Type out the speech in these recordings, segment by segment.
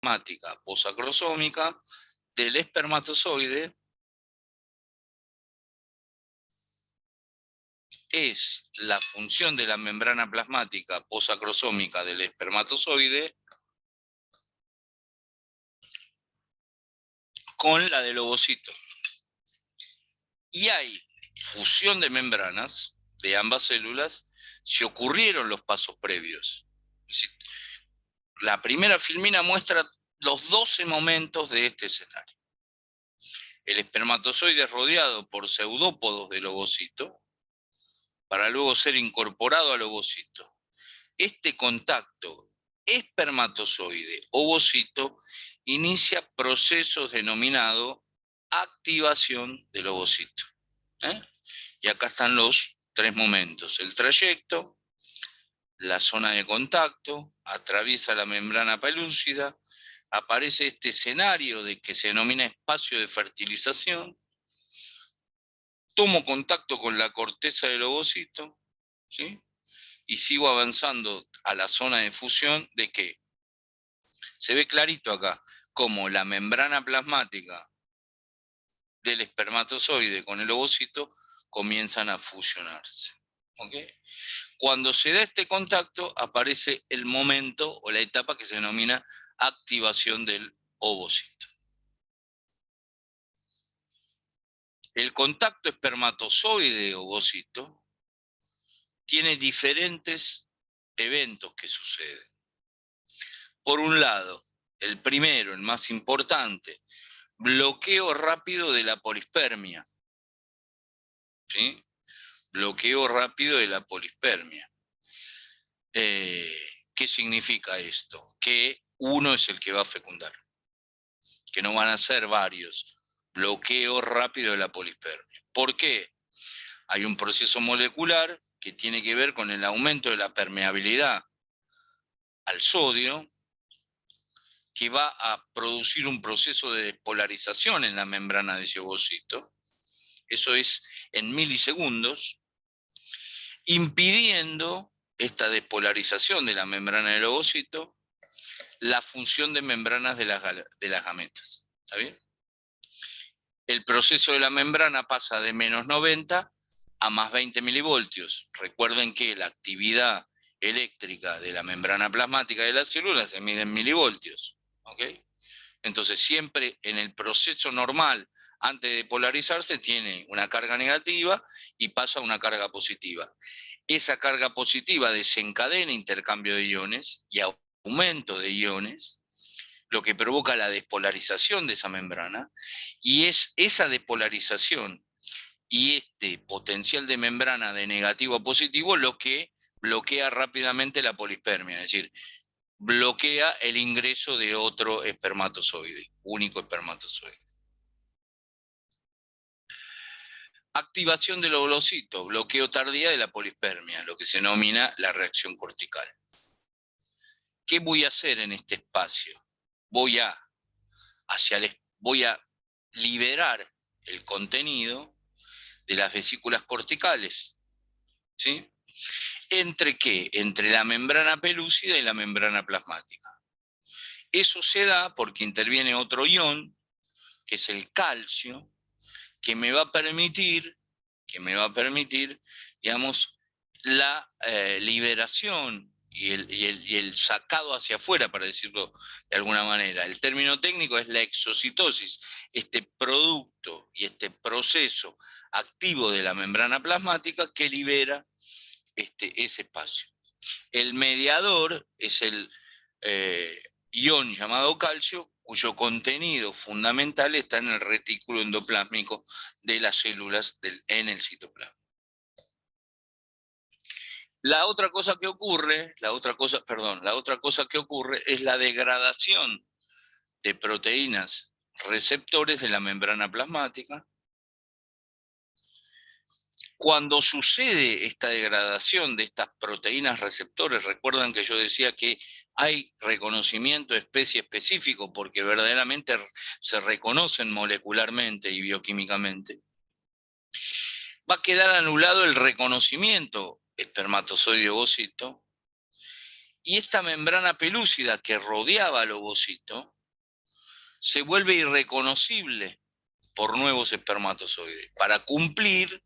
plasmática posacrosómica del espermatozoide es la función de la membrana plasmática posacrosómica del espermatozoide con la del ovocito. Y hay fusión de membranas de ambas células si ocurrieron los pasos previos. Es decir, la primera filmina muestra los 12 momentos de este escenario. El espermatozoide es rodeado por pseudópodos del ovocito para luego ser incorporado al ovocito. Este contacto espermatozoide-ovocito inicia procesos denominados activación del ovocito. Y acá están los 3 momentos. El trayecto, la zona de contacto, atraviesa la membrana pelúcida, aparece este escenario de que se denomina espacio de fertilización, tomo contacto con la corteza del ovocito, ¿sí? Y sigo avanzando a la zona de fusión de que se ve clarito acá como la membrana plasmática del espermatozoide con el ovocito comienzan a fusionarse. ¿Okay? Cuando se da este contacto aparece el momento o la etapa que se denomina activación del ovocito. El contacto espermatozoide-ovocito tiene diferentes eventos que suceden. Por un lado, el primero, el más importante, bloqueo rápido de la polispermia. ¿Sí? Bloqueo rápido de la polispermia. ¿Qué significa esto? Que uno es el que va a fecundar, que no van a ser varios. Bloqueo rápido de la polispermia. ¿Por qué? Hay un proceso molecular que tiene que ver con el aumento de la permeabilidad al sodio, que va a producir un proceso de despolarización en la membrana de ese ovocito. Eso es en milisegundos, impidiendo esta despolarización de la membrana del ovocito, la función de membranas de las gametas. ¿Está bien? El proceso de la membrana pasa de menos 90 a más 20 milivoltios. Recuerden que la actividad eléctrica de la membrana plasmática de las células se mide en milivoltios. ¿Okay? Entonces siempre en el proceso normal, antes de polarizarse, tiene una carga negativa y pasa a una carga positiva. Esa carga positiva desencadena intercambio de iones y aumento de iones, lo que provoca la despolarización de esa membrana, y es esa despolarización y este potencial de membrana de negativo a positivo lo que bloquea rápidamente la polispermia, es decir, bloquea el ingreso de otro espermatozoide, único espermatozoide. Activación del ovocito, bloqueo tardía de la polispermia, lo que se denomina la reacción cortical. ¿Qué voy a hacer en este espacio? Voy a liberar el contenido de las vesículas corticales. ¿Sí? ¿Entre qué? Entre la membrana pelúcida y la membrana plasmática. Eso se da porque interviene otro ion, que es el calcio, que me va a permitir, digamos, la liberación y el sacado hacia afuera, para decirlo de alguna manera. El término técnico es la exocitosis, este producto y este proceso activo de la membrana plasmática que libera ese espacio. El mediador es el ion llamado calcio, cuyo contenido fundamental está en el retículo endoplásmico de las células en el citoplasma. La otra cosa que ocurre es la degradación de proteínas receptores de la membrana plasmática. Cuando sucede esta degradación de estas proteínas receptores, recuerdan que yo decía que hay reconocimiento de especie específico porque verdaderamente se reconocen molecularmente y bioquímicamente, va a quedar anulado el reconocimiento espermatozoide-ovocito Y esta membrana pelúcida que rodeaba al ovocito se vuelve irreconocible por nuevos espermatozoides, para cumplir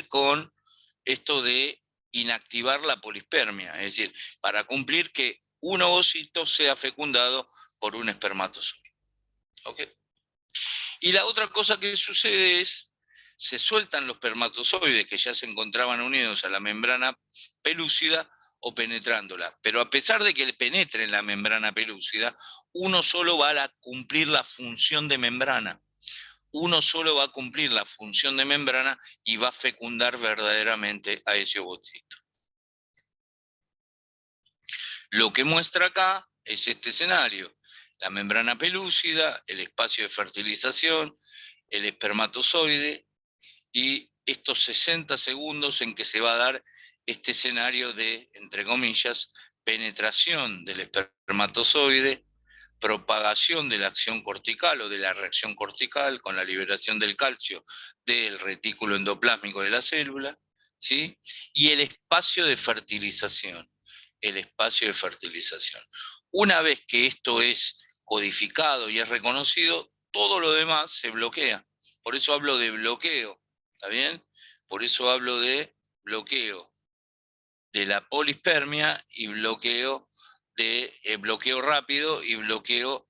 con esto de inactivar la polispermia, es decir, para cumplir que un ovocito sea fecundado por un espermatozoide. ¿Okay? Y la otra cosa que sucede es, se sueltan los espermatozoides que ya se encontraban unidos a la membrana pelúcida o penetrándola, pero a pesar de que penetre en la membrana pelúcida, uno solo va a cumplir la función de membrana. Uno solo va a cumplir la función de membrana y va a fecundar verdaderamente a ese ovocito. Lo que muestra acá es este escenario: la membrana pelúcida, el espacio de fertilización, el espermatozoide y estos 60 segundos en que se va a dar este escenario de, entre comillas, penetración del espermatozoide, propagación de la acción cortical o de la reacción cortical con la liberación del calcio del retículo endoplásmico de la célula, ¿sí? Y el espacio de fertilización. El espacio de fertilización. Una vez que esto es codificado y es reconocido, todo lo demás se bloquea. Por eso hablo de bloqueo, ¿está bien? Por eso hablo de bloqueo de la polispermia y bloqueo rápido y bloqueo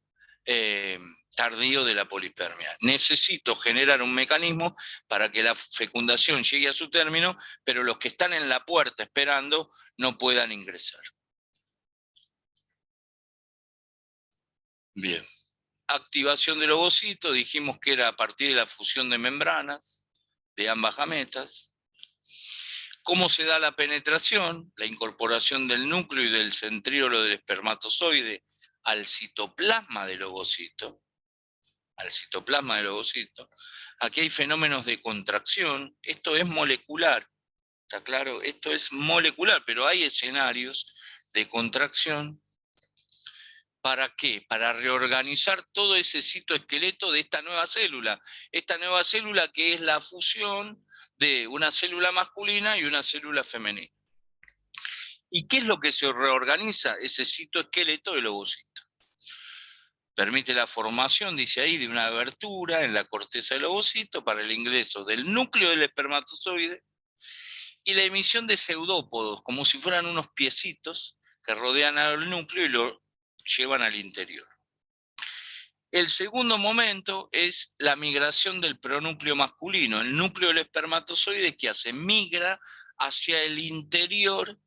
tardío de la polispermia. Necesito generar un mecanismo para que la fecundación llegue a su término, pero los que están en la puerta esperando no puedan ingresar. Bien. Activación del ovocito, dijimos que era a partir de la fusión de membranas de ambas gametas. ¿Cómo se da la penetración? La incorporación del núcleo y del centríolo del espermatozoide al citoplasma del ovocito. Aquí hay fenómenos de contracción. Esto es molecular, ¿está claro? Esto es molecular, pero hay escenarios de contracción. ¿Para qué? Para reorganizar todo ese citoesqueleto de esta nueva célula. Esta nueva célula que es la fusión de una célula masculina y una célula femenina. ¿Y qué es lo que se reorganiza? Ese citoesqueleto del ovocito. Permite la formación, dice ahí, de una abertura en la corteza del ovocito para el ingreso del núcleo del espermatozoide y la emisión de pseudópodos, como si fueran unos piecitos que rodean al núcleo y lo llevan al interior. El segundo momento es la migración del pronúcleo masculino, el núcleo del espermatozoide que hace, migra hacia el interior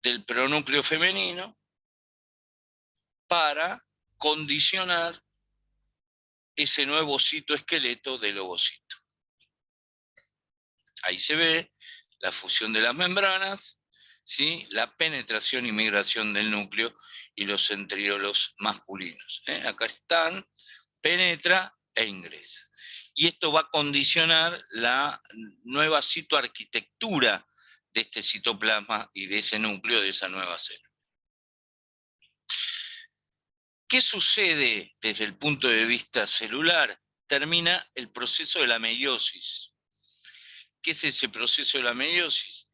del pronúcleo femenino para condicionar ese nuevo citoesqueleto del ovocito. Ahí se ve la fusión de las membranas, ¿sí? La penetración y migración del núcleo y los centriolos masculinos. Acá están, penetra e ingresa. Y esto va a condicionar la nueva citoarquitectura de este citoplasma y de ese núcleo, de esa nueva célula. ¿Qué sucede desde el punto de vista celular? Termina el proceso de la meiosis. ¿Qué es ese proceso de la meiosis?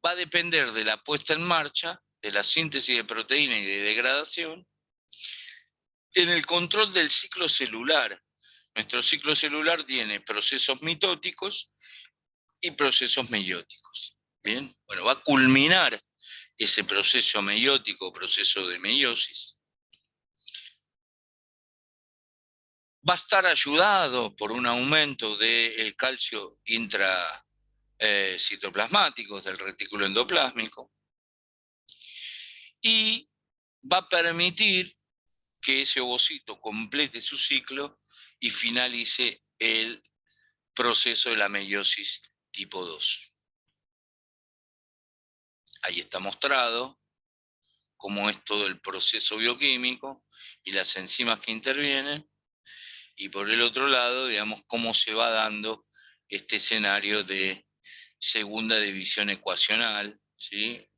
Va a depender de la puesta en marcha, de la síntesis de proteína y de degradación, en el control del ciclo celular. Nuestro ciclo celular tiene procesos mitóticos y procesos meióticos. Bien, bueno, va a culminar ese proceso meiótico, proceso de meiosis. Va a estar ayudado por un aumento del calcio intracitoplasmático del retículo endoplásmico y va a permitir que ese ovocito complete su ciclo y finalice el proceso de la meiosis tipo 2. Ahí está mostrado cómo es todo el proceso bioquímico y las enzimas que intervienen, y por el otro lado, digamos, cómo se va dando este escenario de segunda división ecuacional, ¿sí?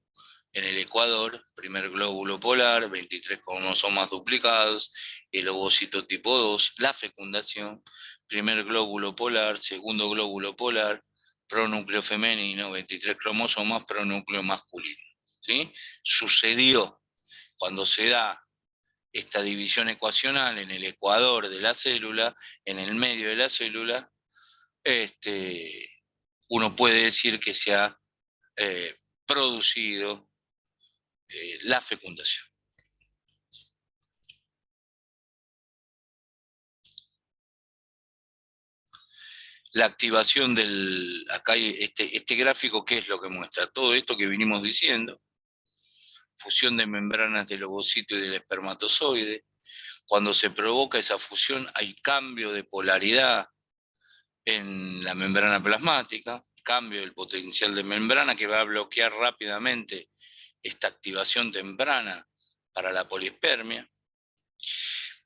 En el ecuador, primer glóbulo polar, 23 cromosomas duplicados, el ovocito tipo 2, la fecundación, primer glóbulo polar, segundo glóbulo polar, pronúcleo femenino, 23 cromosomas, pronúcleo masculino. ¿sí? Sucedió cuando se da esta división ecuacional en el ecuador de la célula, en el medio de la célula, uno puede decir que se ha producido la fecundación. La activación del, acá hay este gráfico, ¿qué es lo que muestra? Todo esto que vinimos diciendo, fusión de membranas del ovocito y del espermatozoide. Cuando se provoca esa fusión hay cambio de polaridad en la membrana plasmática, cambio del potencial de membrana que va a bloquear rápidamente esta activación temprana para la poliespermia.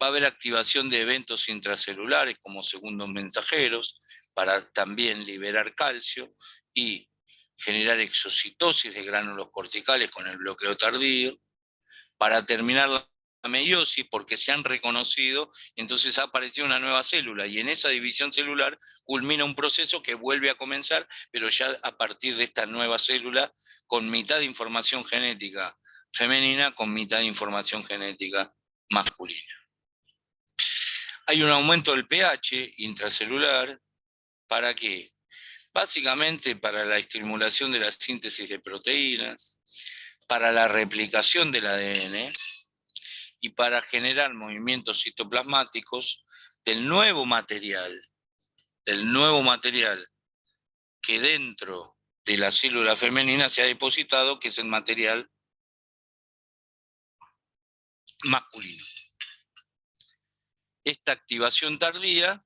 Va a haber activación de eventos intracelulares como segundos mensajeros para también liberar calcio y generar exocitosis de gránulos corticales con el bloqueo tardío, para terminar la meiosis porque se han reconocido, entonces ha aparecido una nueva célula y en esa división celular culmina un proceso que vuelve a comenzar, pero ya a partir de esta nueva célula con mitad de información genética femenina con mitad de información genética masculina. Hay un aumento del pH intracelular, ¿para qué? Básicamente para la estimulación de la síntesis de proteínas, para la replicación del ADN y para generar movimientos citoplasmáticos del nuevo material que dentro de la célula femenina se ha depositado, que es el material masculino. Esta activación tardía,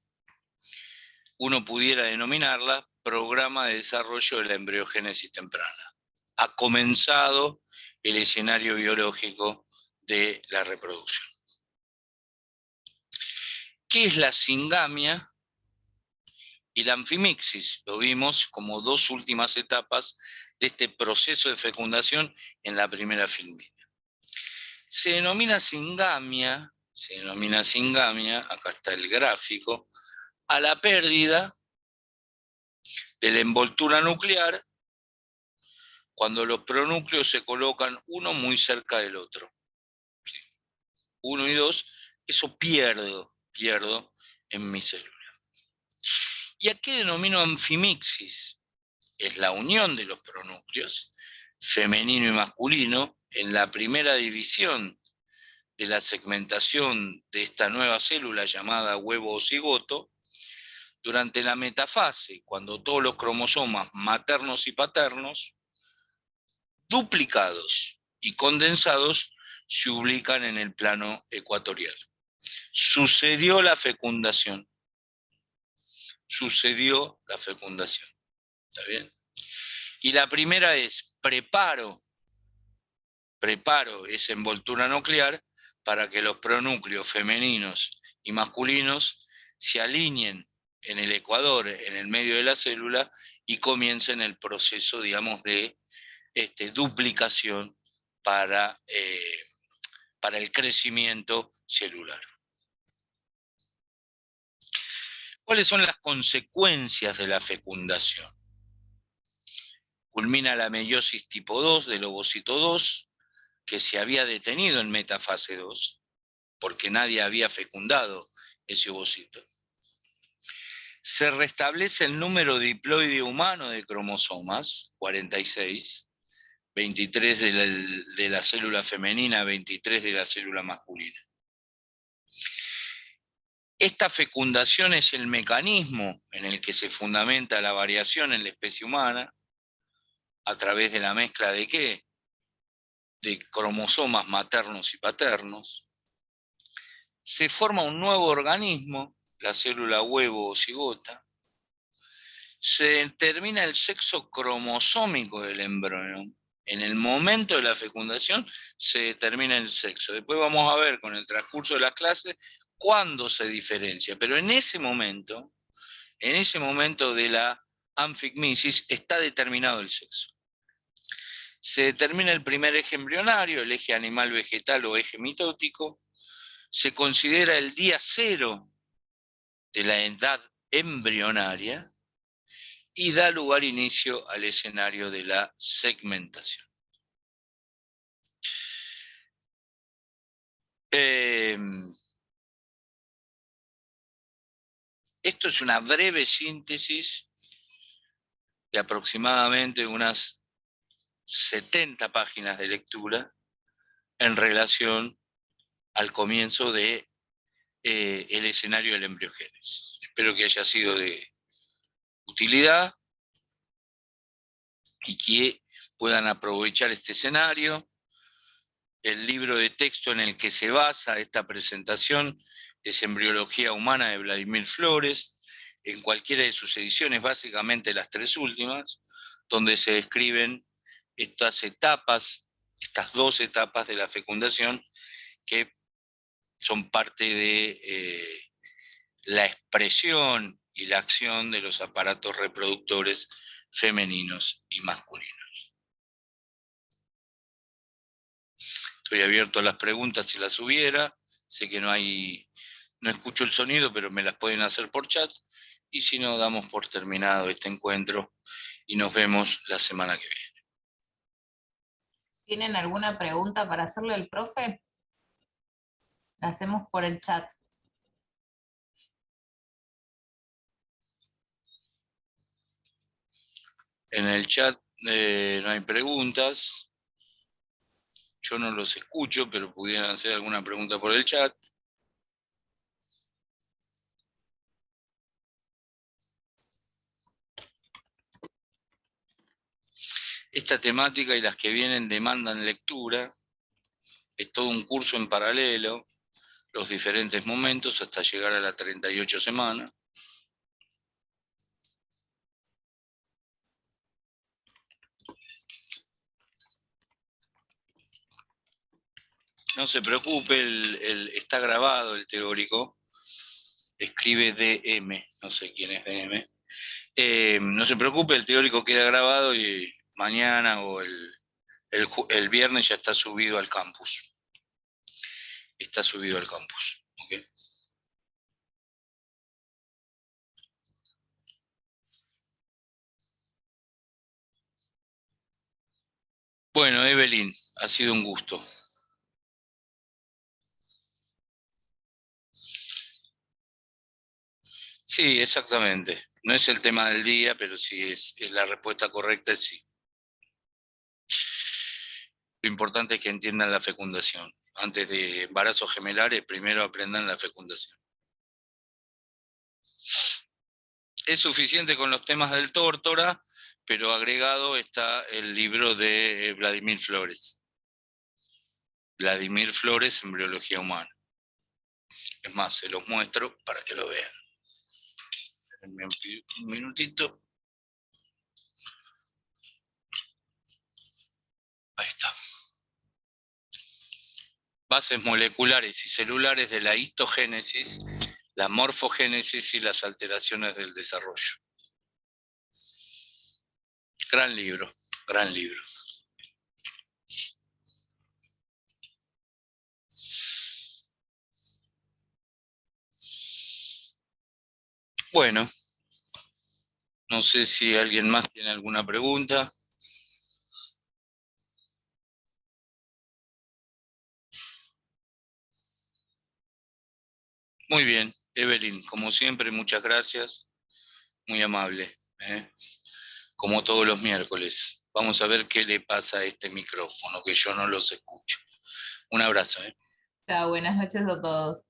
uno pudiera denominarla programa de desarrollo de la embriogénesis temprana. Ha comenzado el escenario biológico de la reproducción. ¿Qué es la singamia y la anfimixis? Lo vimos como dos últimas etapas de este proceso de fecundación en la primera filmina. Se denomina singamia, acá está el gráfico, a la pérdida de la envoltura nuclear cuando los pronúcleos se colocan uno muy cerca del otro. ¿Sí? 1 y 2, eso pierdo en mi célula. ¿Y a qué denomino anfimixis? Es la unión de los pronúcleos, femenino y masculino, en la primera división de la segmentación de esta nueva célula llamada huevo o cigoto, durante la metafase, cuando todos los cromosomas maternos y paternos, duplicados y condensados, se ubican en el plano ecuatorial. Sucedió la fecundación. ¿Está bien? Y la primera es, preparo esa envoltura nuclear para que los pronúcleos femeninos y masculinos se alineen en el ecuador, en el medio de la célula, y comiencen el proceso, digamos, de duplicación para el crecimiento celular. ¿Cuáles son las consecuencias de la fecundación? Culmina la meiosis tipo 2 del ovocito 2, que se había detenido en metafase 2, porque nadie había fecundado ese ovocito. Se restablece el número diploide humano de cromosomas, 46, 23 de la célula femenina, 23 de la célula masculina. Esta fecundación es el mecanismo en el que se fundamenta la variación en la especie humana, a través de la mezcla de ¿qué? De cromosomas maternos y paternos. Se forma un nuevo organismo, la célula huevo o cigota. Se determina el sexo cromosómico del embrión. En el momento de la fecundación se determina el sexo. Después vamos a ver con el transcurso de las clases cuándo se diferencia. Pero en ese momento de la anfigmesis está determinado el sexo. Se determina el primer eje embrionario, el eje animal-vegetal o eje mitótico. Se considera el día cero de la edad embrionaria y da lugar inicio al escenario de la segmentación. Esto es una breve síntesis de aproximadamente unas 70 páginas de lectura en relación al comienzo de el escenario del embriogénesis. Espero que haya sido de utilidad y que puedan aprovechar este escenario. El libro de texto en el que se basa esta presentación es Embriología Humana de Vladimir Flores, en cualquiera de sus ediciones, básicamente las 3 últimas, donde se describen estas etapas, estas 2 etapas de la fecundación, que son parte de la expresión y la acción de los aparatos reproductores femeninos y masculinos. Estoy abierto a las preguntas si las hubiera. Sé que no escucho el sonido, pero me las pueden hacer por chat. Y si no, damos por terminado este encuentro y nos vemos la semana que viene. ¿Tienen alguna pregunta para hacerle al profe? La hacemos por el chat. En el chat no hay preguntas. Yo no los escucho, pero pudieran hacer alguna pregunta por el chat. Esta temática y las que vienen demandan lectura. Es todo un curso en paralelo, los diferentes momentos hasta llegar a la 38 semana. No se preocupe, está grabado el teórico. Escribe DM, no sé quién es DM. No se preocupe, el teórico queda grabado y mañana o el viernes ya está subido al campus. Está subido al campus. ¿Okay? Bueno, Evelyn, ha sido un gusto. Sí, exactamente. No es el tema del día, pero sí es la respuesta correcta, sí. Lo importante es que entiendan la fecundación. Antes de embarazos gemelares, primero aprendan la fecundación. Es suficiente con los temas del tórtora, pero agregado está el libro de Vladimir Flores. Vladimir Flores, Embriología Humana. Es más, se los muestro para que lo vean. Un minutito. Ahí está. Bases moleculares y celulares de la histogénesis, la morfogénesis y las alteraciones del desarrollo. Gran libro, gran libro. Bueno, no sé si alguien más tiene alguna pregunta. Muy bien, Evelyn, como siempre, muchas gracias. Muy amable, como todos los miércoles. Vamos a ver qué le pasa a este micrófono, que yo no los escucho. Un abrazo. Chao, buenas noches a todos.